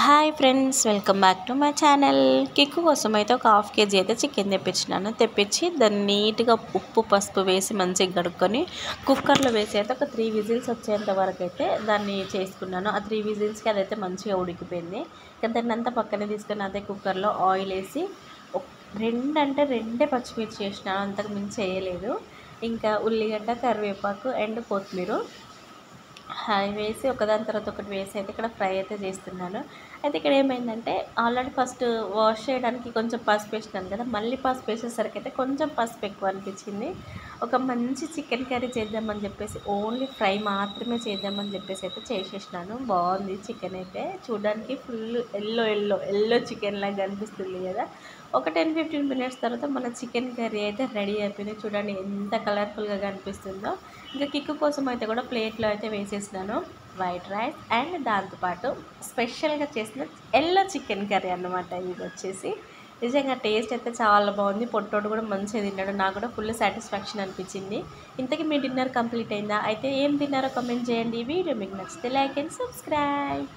Hi friends, welcome back to my channel. Kick కోసం అయితే ఒక హాఫ్ కేజీ అయితే చికెన్ తెప్పించి దాన్ని నీట్గా ఉప్పు పసుపు వేసి మంచిగా కడుక్కొని కుక్కర్లో వేసి అయితే ఒక 3 విజిల్స్ వచ్చేంత వరకు అయితే దాన్ని చేసుకున్నాను. ఆ 3 విజిల్స్కి అదైతే మంచిగా ఉడికిపోయింది. ఇంకా దాన్ని అంతా పక్కనే తీసుకొని అదే కుక్కర్లో ఆయిల్ వేసి రెండే పచ్చిమిర్చి వేసినాను, అంతకు మించి వేయలేదు. ఇంకా ఉల్లిగడ్డ, కరివేపాకు అండ్ కొత్తిమీర అవి వేసి ఒకదాని తర్వాత ఒకటి వేసి అయితే ఇక్కడ ఫ్రై అయితే చేస్తున్నాను. అయితే ఇక్కడ ఏమైందంటే ఆల్రెడీ ఫస్ట్ వాష్ చేయడానికి కొంచెం పసుపు వేసినాను కదా, మళ్ళీ పసుపు వేసేసరికి అయితే కొంచెం పసుపు ఎక్కువ అనిపించింది. ఒక మంచి చికెన్ కర్రీ చేద్దామని చెప్పేసి ఓన్లీ ఫ్రై మాత్రమే చేద్దామని చెప్పేసి అయితే చేసేసినాను. బాగుంది చికెన్ అయితే, చూడడానికి ఫుల్ ఎల్లో చికెన్ లాగా కనిపిస్తుంది కదా. ఒక 10-15 మినిట్స్ తర్వాత మన చికెన్ కర్రీ అయితే రెడీ అయిపోయింది. చూడండి ఎంత కలర్ఫుల్గా కనిపిస్తుందో. ఇంకా కిక్కు కోసం అయితే కూడా ప్లేట్లో అయితే వేసేసినాను వైట్ రైస్ అండ్ దాంతోపాటు స్పెషల్గా చేసిన ఎల్లో చికెన్ కర్రీ అన్నమాట. ఇది వచ్చేసి నిజంగా టేస్ట్ అయితే చాలా బాగుంది. పొట్టోడు కూడా మంచిగా తిన్నాడు, నాకు కూడా ఫుల్ సాటిస్ఫాక్షన్ అనిపించింది. ఇంతకీ మీ డిన్నర్ కంప్లీట్ అయిందా? అయితే ఏం తిన్నారో కామెంట్ చేయండి. ఈ వీడియో మీకు నచ్చితే లైక్ అండ్ సబ్స్క్రైబ్.